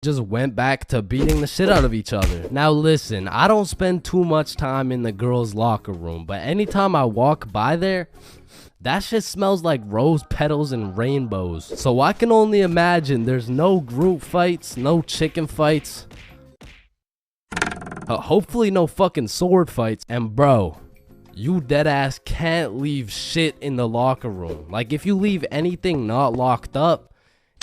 just went back to beating the shit out of each other. Now listen, I don't spend too much time in the girls' locker room, but anytime I walk by there, that shit smells like rose petals and rainbows. So I can only imagine there's no group fights, no chicken fights. Hopefully no fucking sword fights. And bro, you deadass can't leave shit in the locker room. Like if you leave anything not locked up,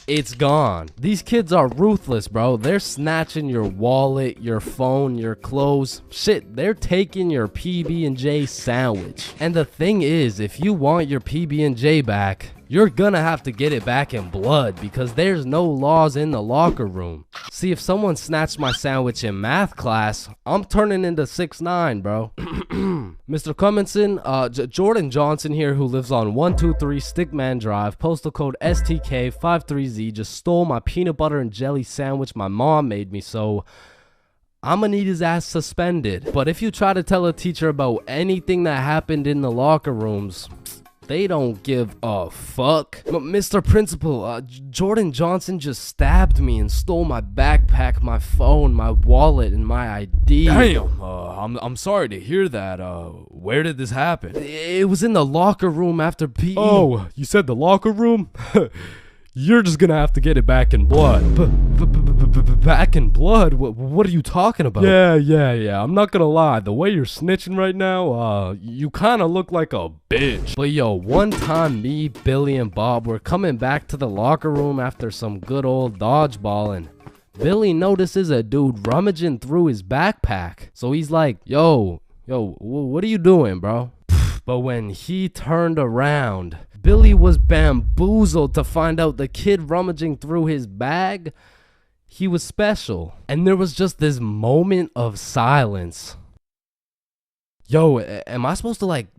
it's gone. These kids are ruthless, bro. They're snatching your wallet, your phone, your clothes. Shit, they're taking your PB&J sandwich. And the thing is, if you want your PB&J back, you're gonna have to get it back in blood because there's no laws in the locker room. See, if someone snatched my sandwich in math class, I'm turning into 6'9", bro. Mr. Cumminson, Jordan Johnson here, who lives on 123 Stickman Drive, postal code STK53Z, just stole my peanut butter and jelly sandwich my mom made me, so I'ma need his ass suspended. But if you try to tell a teacher about anything that happened in the locker rooms, they don't give a fuck. Mr. Principal, Jordan Johnson just stabbed me and stole my backpack, my phone, my wallet, and my ID. Damn, I'm sorry to hear that. Where did this happen? It was in the locker room after PE. Oh, you said the locker room? You're just gonna have to get it back in blood. Back in blood? What are you talking about? Yeah. I'm not gonna lie. The way you're snitching right now, you kind of look like a bitch. But yo, one time me, Billy, and Bob were coming back to the locker room after some good old dodgeballing. Billy notices a dude rummaging through his backpack. So he's like, yo, what are you doing, bro? But when he turned around, Billy was bamboozled to find out the kid rummaging through his bag, he was special. And there was just this moment of silence. Yo, am I supposed to like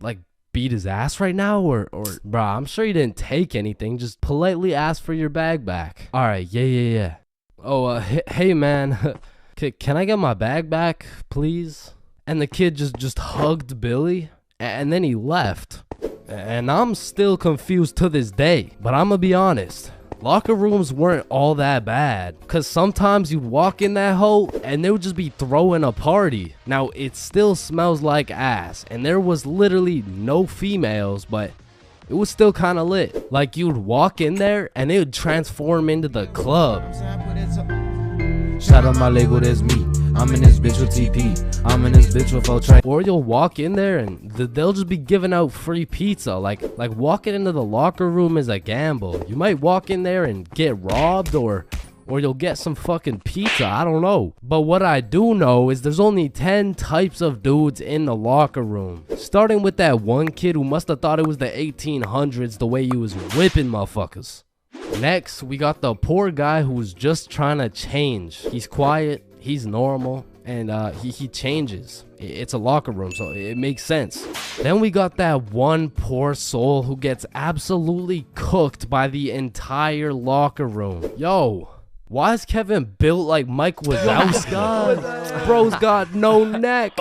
beat his ass right now? Or bruh, I'm sure he didn't take anything. Just politely ask for your bag back. All right, yeah. Oh, hey man, can I get my bag back, please? And the kid just hugged Billy, and then he left. And I'm still confused to this day, but I'm gonna be honest, locker rooms weren't all that bad, cause sometimes you'd walk in that hole and they would just be throwing a party. Now it still smells like ass, and there was literally no females, but it was still kind of lit. Like you'd walk in there and it would transform into the club. Shout out my label, that's me. I'm in this bitch with TP. I'm in this bitch with Ultra. Or you'll walk in there and they'll just be giving out free pizza. Like walking into the locker room is a gamble. You might walk in there and get robbed, or you'll get some fucking pizza. I don't know. But what I do know is there's only 10 types of dudes in the locker room. Starting with that one kid who must have thought it was the 1800s the way he was whipping motherfuckers. Next, we got the poor guy who's just trying to change. He's quiet, he's normal, and he changes. It's a locker room, so it makes sense. Then we got that one poor soul who gets absolutely cooked by the entire locker room. Yo, why is Kevin built like Mike Wazowski? Bro's got no neck.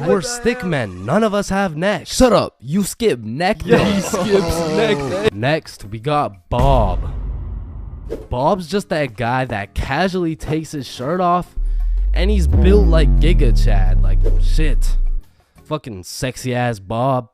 We're stick men. None of us have neck. Shut up. You skip neck day. Yeah, he skips neck day. Next, we got Bob. Bob's just that guy that casually takes his shirt off, and he's built like Giga Chad. Like, shit. Fucking sexy ass Bob.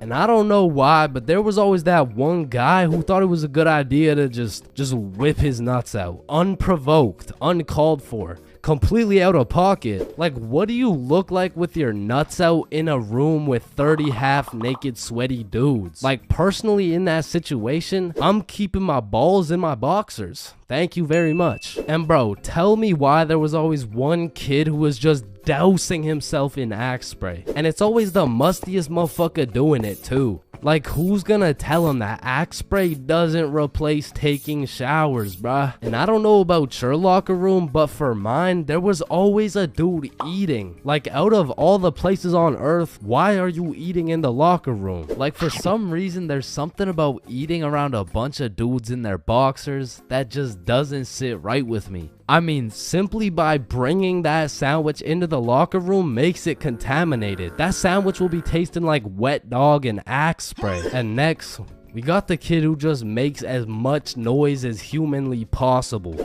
And I don't know why, but there was always that one guy who thought it was a good idea to just whip his nuts out. Unprovoked, uncalled for, completely out of pocket. Like, what do you look like with your nuts out in a room with 30 half-naked sweaty dudes? Like, personally in that situation, I'm keeping my balls in my boxers. Thank you very much. And bro, tell me why there was always one kid who was just dousing himself in Axe spray. And it's always the mustiest motherfucker doing it too. Like, who's gonna tell him that Axe spray doesn't replace taking showers, bruh? And I don't know about your locker room, but for mine, there was always a dude eating. Like, out of all the places on earth, why are you eating in the locker room? Like, for some reason, there's something about eating around a bunch of dudes in their boxers that just doesn't sit right with me. I mean, simply by bringing that sandwich into the locker room makes it contaminated. That sandwich will be tasting like wet dog and Axe spray. And next, We got the kid who just makes as much noise as humanly possible.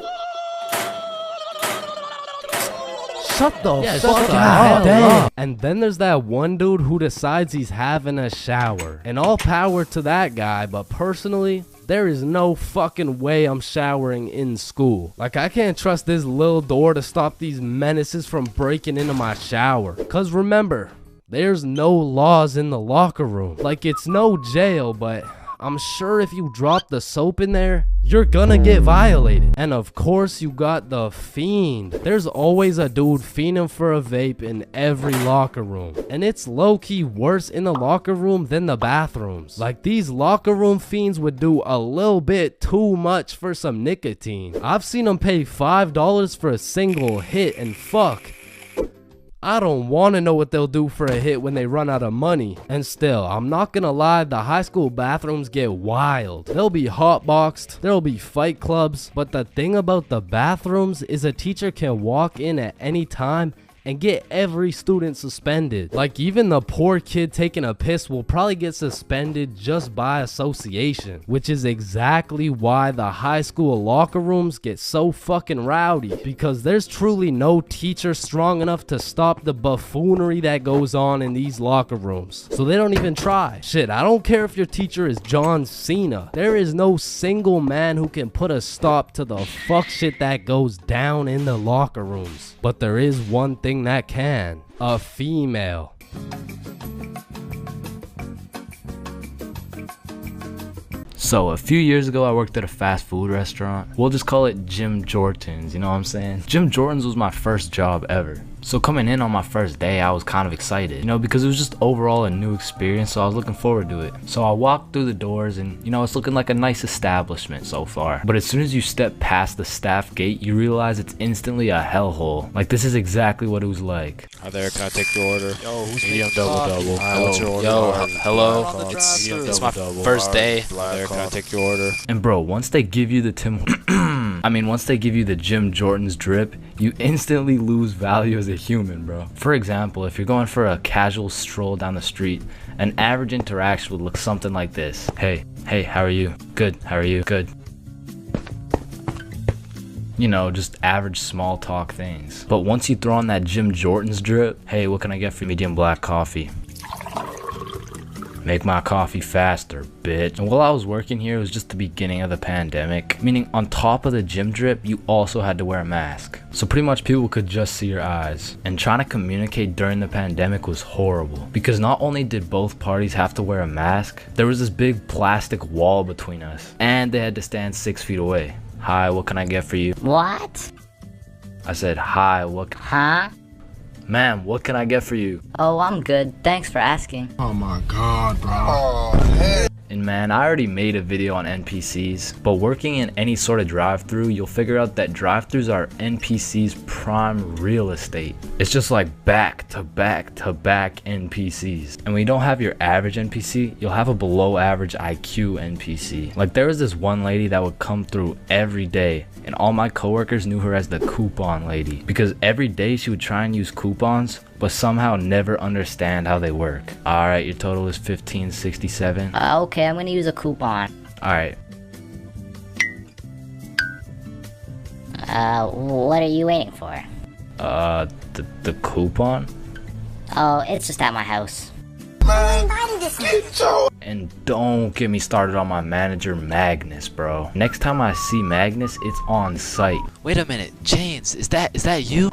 Shut the fuck God up. And then there's that one dude who decides he's having a shower. And all power to that guy, but personally, there is no fucking way I'm showering in school. Like, I can't trust this little door to stop these menaces from breaking into my shower. Cause remember, there's no laws in the locker room. Like, it's no jail, but I'm sure if you drop the soap in there, you're gonna get violated. And of course you got the fiend. There's always a dude fiending for a vape in every locker room. And it's low-key worse in the locker room than the bathrooms. Like, these locker room fiends would do a little bit too much for some nicotine. I've seen them pay $5 for a single hit, and fuck, I don't want to know what they'll do for a hit when they run out of money. And still, I'm not gonna lie, the high school bathrooms get wild. They'll be hotboxed, there'll be fight clubs, but the thing about the bathrooms is a teacher can walk in at any time and get every student suspended. Like, even the poor kid taking a piss will probably get suspended just by association, which is exactly why the high school locker rooms get so fucking rowdy, because there's truly no teacher strong enough to stop the buffoonery that goes on in these locker rooms. So they don't even try. Shit, I don't care if your teacher is John Cena. There is no single man who can put a stop to the fuck shit that goes down in the locker rooms. But there is one thing that can: a female. So a few years ago I worked at a fast food restaurant. We'll just call it Jim Jordan's, you know what I'm saying? Jim Jordan's was my first job ever. So coming in on my first day, I was kind of excited, you know, because it was just overall a new experience, so I was looking forward to it. So I walked through the doors and, you know, it's looking like a nice establishment so far. But as soon as you step past the staff gate, you realize it's instantly a hellhole. Like, this is exactly what it was like. Hi there, can I take your order? Yo, who's Medium making double. coffee? What's your order? Yo, hello. Black coffee. It's Medium my double. first day. Hi there, can I take your order? And bro, once they give you the once they give you the Jim Jordan's drip, you instantly lose value as a human, bro. For example, if you're going for a casual stroll down the street, an average interaction would look something like this. Hey, how are you? Good, how are you? Good. You know, just average small talk things. But once you throw on that Jim Jordan's drip, hey, what can I get for medium black coffee? Make my coffee faster, bitch. And while I was working here, it was just the beginning of the pandemic, meaning on top of the gym drip, you also had to wear a mask. So pretty much people could just see your eyes. And trying to communicate during the pandemic was horrible, because not only did both parties have to wear a mask, there was this big plastic wall between us, and they had to stand 6 feet away. Hi, what can I get for you? What? I said, hi, what? Huh? Ma'am, what can I get for you? Oh, I'm good. Thanks for asking. Oh my god, bro. And man, I already made a video on NPCs, but working in any sort of drive-thru, you'll figure out that drive-thrus are NPCs' prime real estate. It's just like back to back to back NPCs. And when you don't have your average NPC, you'll have a below average IQ NPC. Like, there was this one lady that would come through every day, and all my coworkers knew her as the coupon lady, because every day she would try and use coupons, but somehow never understand how they work. Alright, your total is $15.67. Okay, I'm gonna use a coupon. Alright. What are you waiting for? The coupon? Oh, it's just at my house. And don't get me started on my manager Magnus, bro. Next time I see Magnus, it's on site. Wait a minute, Chains, is that you?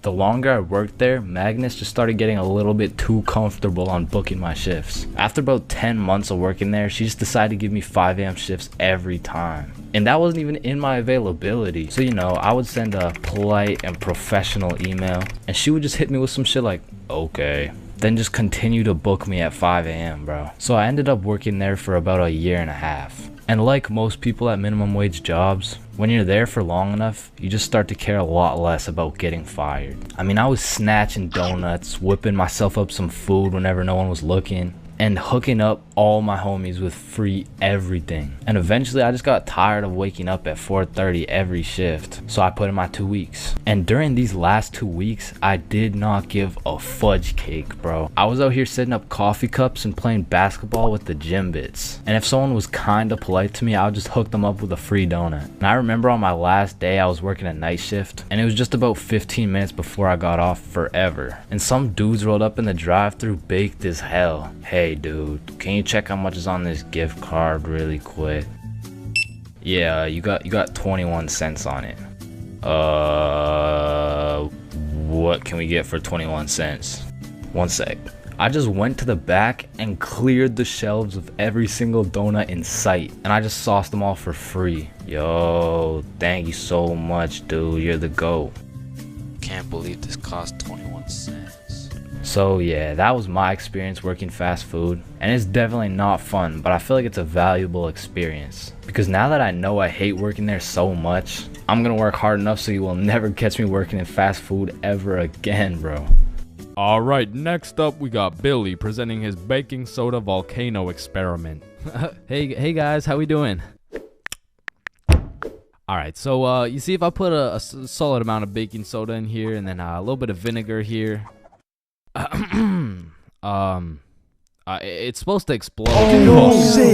The longer I worked there, Magnus just started getting a little bit too comfortable on booking my shifts. After about 10 months of working there, she just decided to give me 5 a.m. shifts every time. And that wasn't even in my availability. So, you know, I would send a polite and professional email, and she would just hit me with some shit like, okay. Then just continue to book me at 5 a.m., bro. So I ended up working there for about a year and a half. And like most people at minimum wage jobs, when you're there for long enough, you just start to care a lot less about getting fired. I mean, I was snatching donuts, whipping myself up some food whenever no one was looking, and hooking up all my homies with free everything. And eventually I just got tired of waking up at 4:30 every shift, so I put in my 2 weeks. And during these last 2 weeks, I did not give a fudge cake, bro. I was out here setting up coffee cups and playing basketball with the gym bits. And if someone was kinda polite to me, I would just hook them up with a free donut. And I remember on my last day, I was working a night shift, and it was just about 15 minutes before I got off forever. And some dudes rolled up in the drive-thru baked as hell. Hey dude, can you check how much is on this gift card really quick? Yeah, you got 21 cents on it. What can we get for 21 cents? One sec. I just went to the back and cleared the shelves of every single donut in sight, and I just sauced them all for free. Yo, thank you so much, dude. You're the GOAT. Can't believe this cost 21 cents. So yeah, that was my experience working fast food, and it's definitely not fun, but I feel like it's a valuable experience. Because now that I know I hate working there so much, I'm gonna work hard enough so you will never catch me working in fast food ever again, bro. Alright, next up we got Billy presenting his baking soda volcano experiment. Hey guys, how we doing? Alright, so you see if I put a solid amount of baking soda in here and then a little bit of vinegar here. It's supposed to explode.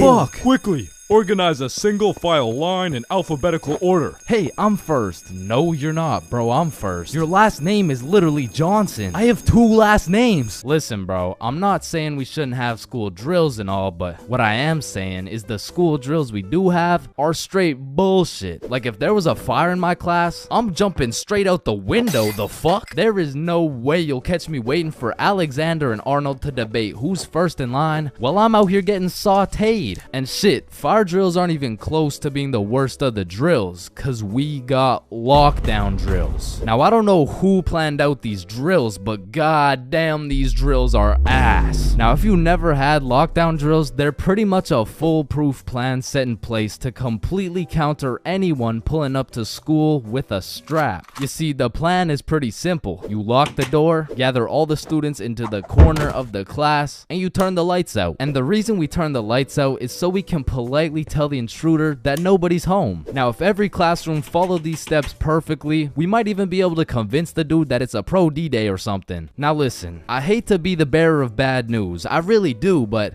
Fuck! Quickly, organize a single file line in alphabetical order. Hey, I'm first. No, you're not, bro. I'm first. Your last name is literally Johnson. I have 2 last names. Listen, bro, I'm not saying we shouldn't have school drills and all, but what I am saying is the school drills we do have are straight bullshit. Like, if there was a fire in my class, I'm jumping straight out the window. The fuck? There is no way you'll catch me waiting for Alexander and Arnold to debate who's first in line while I'm out here getting sauteed. And shit, fire drills aren't even close to being the worst of the drills, cause we got lockdown drills. Now I don't know who planned out these drills, but goddamn these drills are ass. Now if you never had lockdown drills, they're pretty much a foolproof plan set in place to completely counter anyone pulling up to school with a strap. You see, the plan is pretty simple. You lock the door, gather all the students into the corner of the class, and you turn the lights out. And the reason we turn the lights out is so we can politely tell the intruder that nobody's home. Now, if every classroom followed these steps perfectly, we might even be able to convince the dude that it's a pro D-Day or something. Now listen, I hate to be the bearer of bad news, I really do, but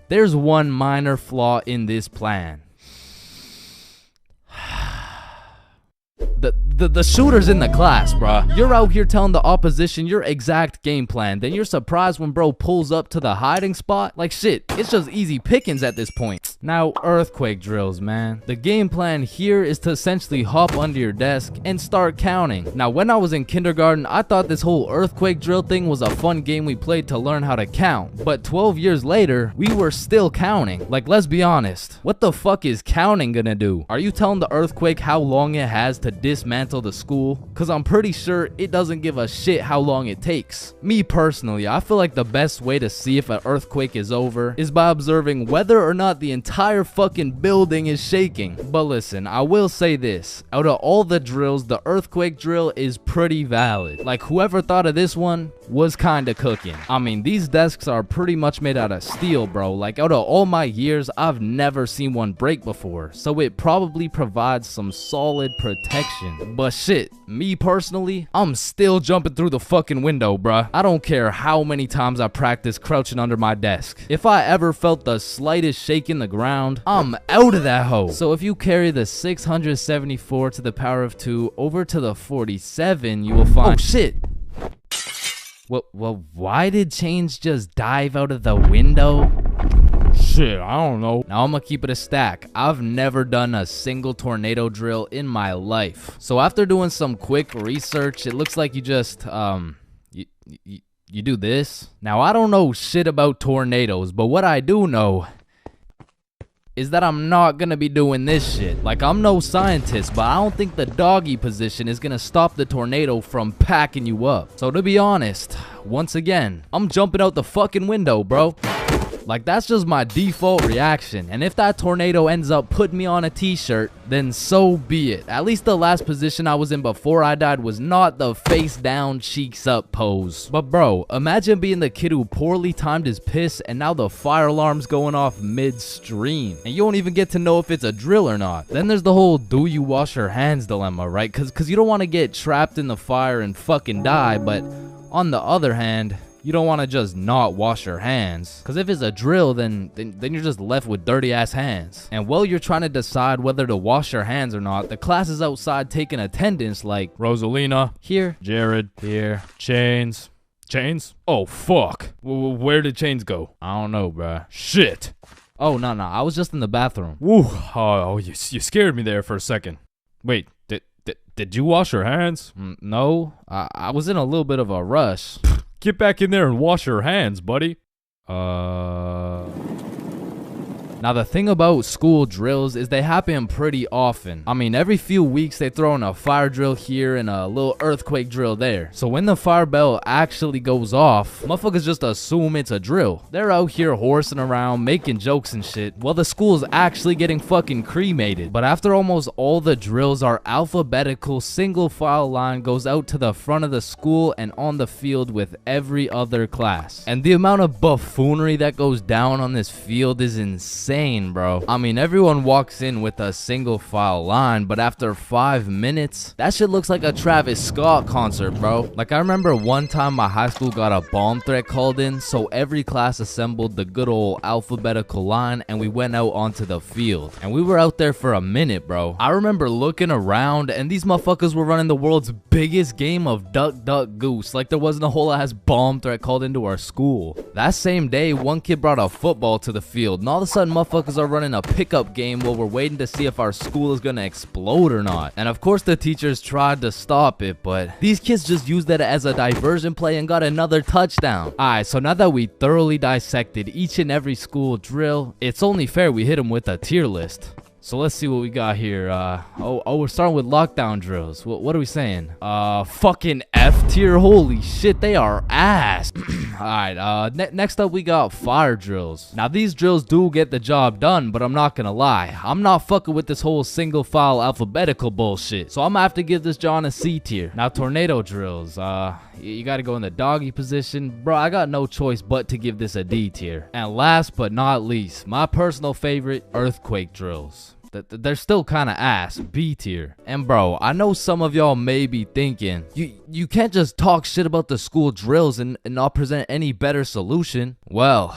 there's one minor flaw in this plan. The shooter's in the class, bruh. You're out here telling the opposition your exact game plan, then you're surprised when bro pulls up to the hiding spot? Like shit, it's just easy pickings at this point. Now, earthquake drills, man. The game plan here is to essentially hop under your desk and start counting. Now, when I was in kindergarten, I thought this whole earthquake drill thing was a fun game we played to learn how to count. But 12 years later, we were still counting. Like, let's be honest. What the fuck is counting gonna do? Are you telling the earthquake how long it has to dismantle the school? Cause I'm pretty sure it doesn't give a shit how long it takes. Me personally, I feel like the best way to see if an earthquake is over is by observing whether or not the entire fucking building is shaking. But listen, I will say this, out of all the drills, the earthquake drill is pretty valid. Like, whoever thought of this one was kinda cooking. I mean, these desks are pretty much made out of steel, bro. Like, out of all my years, I've never seen one break before, so it probably provides some solid protection. But shit, me personally, I'm still jumping through the fucking window, bruh. I don't care how many times I practice crouching under my desk. If I ever felt the slightest shake in the ground, I'm out of that hoe. So if you carry the 674 to the power of 2 over to the 47, you will find— oh shit! Well, why did Chains just dive out of the window? Shit, I don't know. Now I'm gonna keep it a stack. I've never done a single tornado drill in my life. So after doing some quick research, it looks like you just, you do this. Now I don't know shit about tornadoes, but what I do know is that I'm not gonna be doing this shit. Like, I'm no scientist, but I don't think the doggy position is gonna stop the tornado from packing you up. So to be honest, once again, I'm jumping out the fucking window, bro. Like, that's just my default reaction. And if that tornado ends up putting me on a t-shirt, then so be it. At least the last position I was in before I died was not the face down, cheeks up pose. But bro, imagine being the kid who poorly timed his piss and now the fire alarm's going off midstream. And you don't even get to know if it's a drill or not. Then there's the whole do you wash your hands dilemma, right? Cause you don't want to get trapped in the fire and fucking die, but on the other hand, you don't want to just not wash your hands. Because if it's a drill, then you're just left with dirty ass hands. And while you're trying to decide whether to wash your hands or not, the class is outside taking attendance like Rosalina. here, Jared. here. Chains. Chains? Oh, fuck. Where did Chains go? I don't know, bruh. Shit. Oh, no, I was just in the bathroom. Woo. Oh, you scared me there for a second. Wait, did you wash your hands? No, I was in a little bit of a rush. Get back in there and wash your hands, buddy. Now, the thing about school drills is they happen pretty often. I mean, every few weeks they throw in a fire drill here and a little earthquake drill there. So when the fire bell actually goes off, motherfuckers just assume it's a drill. They're out here horsing around, making jokes and shit, while the school's actually getting fucking cremated. But after almost all the drills, our alphabetical single file line goes out to the front of the school and on the field with every other class. And the amount of buffoonery that goes down on this field is insane. Bro. I mean, everyone walks in with a single file line, but after 5 minutes, that shit looks like a Travis Scott concert, bro. Like, I remember one time my high school got a bomb threat called in, so every class assembled the good old alphabetical line and we went out onto the field. And we were out there for a minute, bro. I remember looking around and these motherfuckers were running the world's biggest game of duck, duck, goose. Like there wasn't a whole ass bomb threat called into our school. That same day, one kid brought a football to the field, and all of a sudden, motherfuckers are running a pickup game while we're waiting to see if our school is gonna explode or not. And of course the teachers tried to stop it, but these kids just used that as a diversion play and got another touchdown. Alright, so now that we thoroughly dissected each and every school drill, it's only fair we hit them with a tier list. So let's see what we got here. We're starting with lockdown drills. What are we saying? Fucking F tier. Holy shit, they are ass. Alright, next up we got fire drills. Now these drills do get the job done, but I'm not gonna lie, I'm not fucking with this whole single file alphabetical bullshit. So I'm gonna have to give this John a C tier. Now tornado drills, you gotta go in the doggy position. Bro, I got no choice but to give this a D tier. And last but not least, my personal favorite, earthquake drills. They're still kind of ass, B tier. And bro, I know some of y'all may be thinking, you can't just talk shit about the school drills and not present any better solution. Well,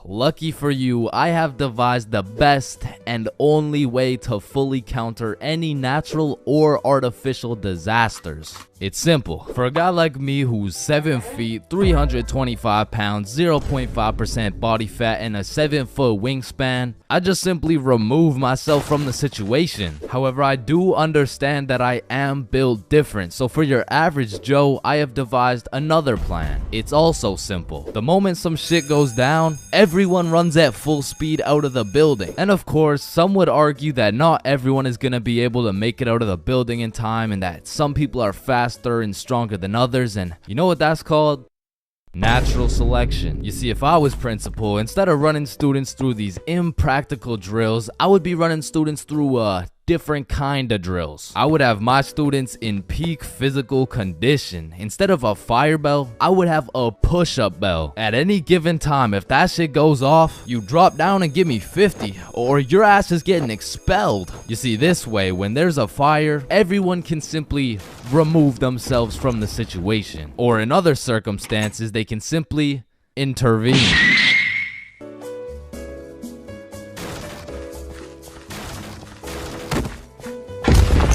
lucky for you, I have devised the best and only way to fully counter any natural or artificial disasters. It's simple. For a guy like me who's 7 feet, 325 pounds, 0.5% body fat, and a 7-foot wingspan, I just simply remove myself from the situation. However, I do understand that I am built different, so for your average Joe, I have devised another plan. It's also simple. The moment some shit goes down, everyone runs at full speed out of the building. And of course, some would argue that not everyone is gonna be able to make it out of the building in time, and that some people are faster and stronger than others, and you know what that's called? Natural selection. You see, if I was principal, instead of running students through these impractical drills, I would be running students through different kind of drills. I would have my students in peak physical condition. Instead of a fire bell, I would have a push-up bell. At any given time, if that shit goes off, you drop down and give me 50, or your ass is getting expelled. You see, this way, when there's a fire, everyone can simply remove themselves from the situation. Or in other circumstances, they can simply intervene.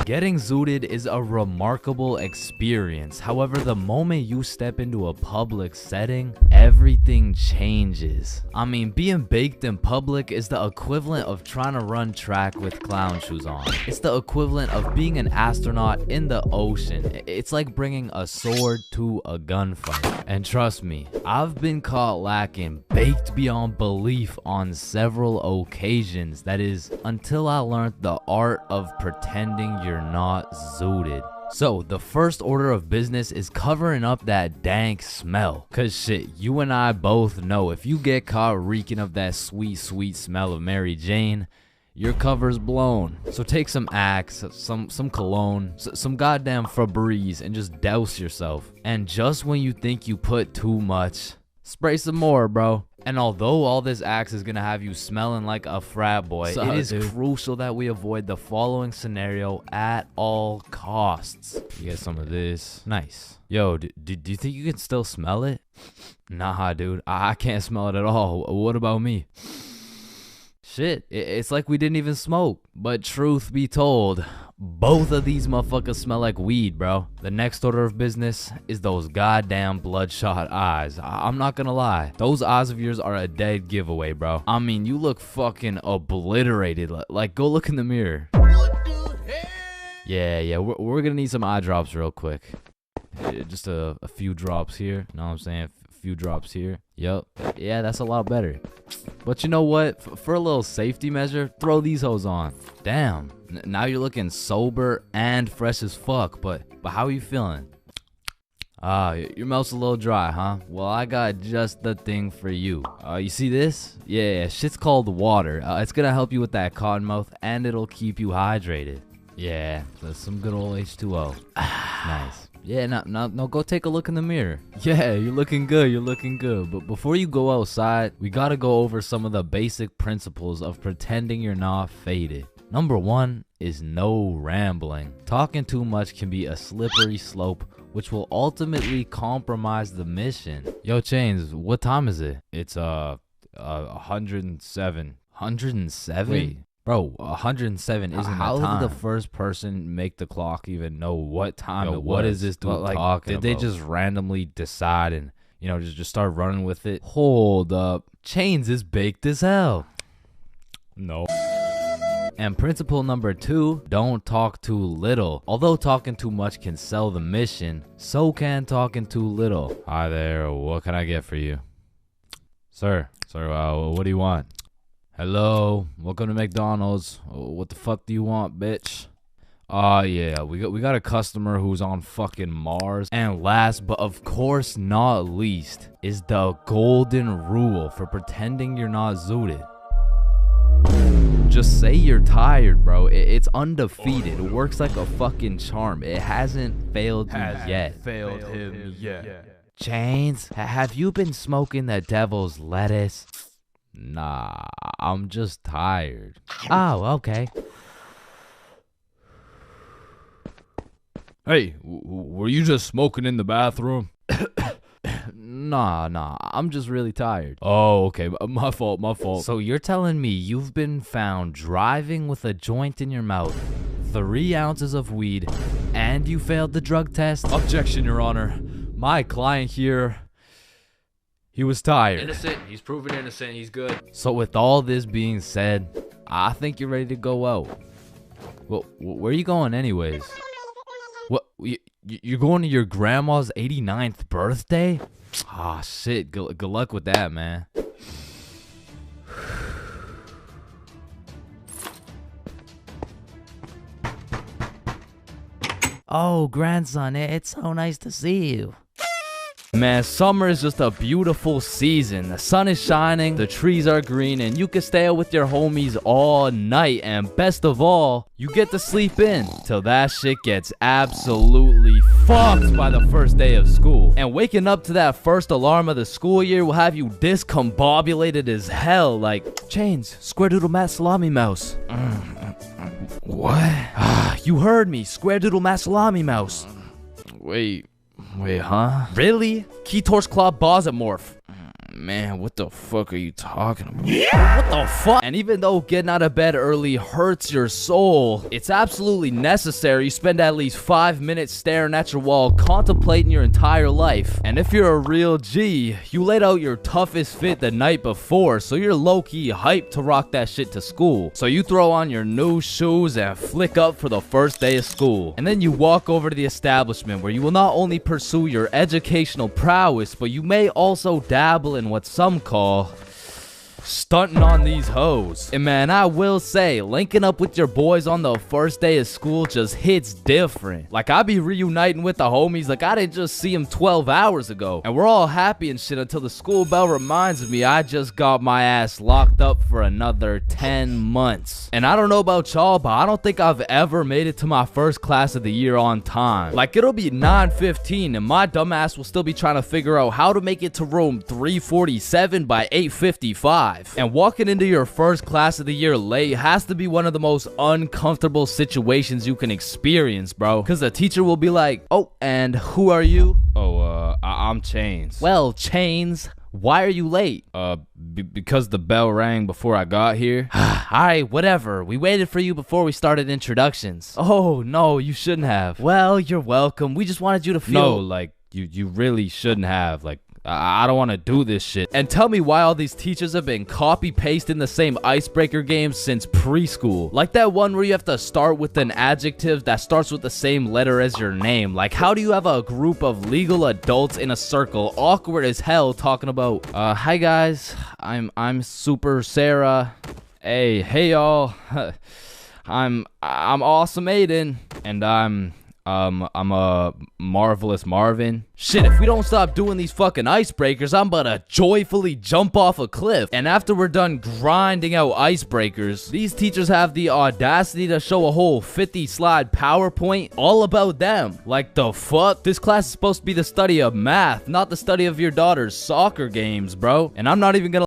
Getting zooted is a remarkable experience. However, the moment you step into a public setting, everything changes. I mean, being baked in public is the equivalent of trying to run track with clown shoes on. It's the equivalent of being an astronaut in the ocean. It's like bringing a sword to a gunfight. And trust me, I've been caught lacking, baked beyond belief on several occasions. That is, until I learned the art of pretending you're not zooted. So the first order of business is covering up that dank smell. Cause shit, you and I both know if you get caught reeking of that sweet, sweet smell of Mary Jane, your cover's blown. So take some Axe, some cologne, some goddamn Febreze, and just douse yourself. And just when you think you put too much, spray some more, bro. And although all this Axe is gonna have you smelling like a frat boy, it is crucial that we avoid the following scenario at all costs. You get some of this. Nice. Yo, do you think you can still smell it? Nah, dude. I can't smell it at all. What about me? Shit, it's like we didn't even smoke. But truth be told, both of these motherfuckers smell like weed, bro. The next order of business is those goddamn bloodshot eyes. I'm not gonna lie. Those eyes of yours are a dead giveaway, bro. I mean, you look fucking obliterated. Like, go look in the mirror. What the hell? Yeah, we're gonna need some eye drops real quick. Just a few drops here. You know what I'm saying? A few drops here. Yup. Yeah, that's a lot better. But you know what? For a little safety measure, throw these hoes on. Damn. Now you're looking sober and fresh as fuck. But how are you feeling? Your mouth's a little dry, huh? Well, I got just the thing for you. You see this? Yeah, shit's called water. It's gonna help you with that cotton mouth, and it'll keep you hydrated. Yeah, that's some good old H2O. Nice. Yeah, now go take a look in the mirror. Yeah, you're looking good, But before you go outside, we gotta go over some of the basic principles of pretending you're not faded. Number 1 is no rambling. Talking too much can be a slippery slope, which will ultimately compromise the mission. Yo, Chains, what time is it? It's 107. 107? Wait. Bro, 107 isn't how the time. How did the first person make the clock even know what time it was? What is this dude talking about? Did they just randomly decide and, you know, just start running with it? Hold up. Chains is baked as hell. No. And principle number 2, don't talk too little. Although talking too much can sell the mission, so can talking too little. Hi there, what can I get for you? Sir, what do you want? Hello, welcome to McDonald's. What the fuck do you want, bitch? Yeah, we got a customer who's on fucking Mars. And last but of course not least is the golden rule for pretending you're not zooted. Just say you're tired, bro. It's undefeated. It works like a fucking charm. It hasn't failed you yet. Chains, have you been smoking the devil's lettuce? Nah, I'm just tired. Oh, okay. Hey, were you just smoking in the bathroom? Nah, I'm just really tired. Oh, okay, my fault. So you're telling me you've been found driving with a joint in your mouth, 3 ounces of weed, and you failed the drug test? Objection, Your Honor. My client here, he was tired. Innocent. He's proven innocent. He's good. So with all this being said, I think you're ready to go out. Well, where are you going anyways? What? You're going to your grandma's 89th birthday? Ah, shit. Good luck with that, man. Oh, grandson, it's so nice to see you. Man, summer is just a beautiful season. The sun is shining, the trees are green, and you can stay out with your homies all night. And best of all, you get to sleep in till that shit gets absolutely fucked by the first day of school. And waking up to that first alarm of the school year will have you discombobulated as hell. Like, Chains, square doodle mat salami mouse. What? You heard me, square doodle mat salami mouse. Wait, huh? Really? Keytor's Claw Bosomorph. Man, what the fuck are you talking about? What the fuck? And even though getting out of bed early hurts your soul, it's absolutely necessary you spend at least 5 minutes staring at your wall, contemplating your entire life. And if you're a real G, you laid out your toughest fit the night before, so you're low-key hyped to rock that shit to school. So you throw on your new shoes and flick up for the first day of school. And then you walk over to the establishment where you will not only pursue your educational prowess, but you may also dabble in what some call stunting on these hoes. And man, I will say, linking up with your boys on the first day of school just hits different. Like, I be reuniting with the homies like I didn't just see them 12 hours ago. And we're all happy and shit until the school bell reminds me I just got my ass locked up for another 10 months. And I don't know about y'all, but I don't think I've ever made it to my first class of the year on time. Like, it'll be 9:15 and my dumbass will still be trying to figure out how to make it to room 347 by 8:55. And walking into your first class of the year late has to be one of the most uncomfortable situations you can experience, bro. Because the teacher will be like, oh, and who are you? Oh, I'm Chains. Well, Chains, why are you late? Because the bell rang before I got here. Alright, whatever. We waited for you before we started introductions. Oh, no, you shouldn't have. Well, you're welcome. We just wanted you to feel... No, like, you really shouldn't have. Like, I don't want to do this shit. And tell me why all these teachers have been copy-pasting the same icebreaker games since preschool. Like that one where you have to start with an adjective that starts with the same letter as your name. Like, how do you have a group of legal adults in a circle, awkward as hell, talking about, hi guys, I'm Super Sarah. Hey y'all. I'm Awesome Aiden. And I'm a Marvelous Marvin. Shit, if we don't stop doing these fucking icebreakers, I'm about to joyfully jump off a cliff. And after we're done grinding out icebreakers, these teachers have the audacity to show a whole 50-slide PowerPoint all about them. Like, the fuck? This class is supposed to be the study of math, not the study of your daughter's soccer games, bro. And I'm not even gonna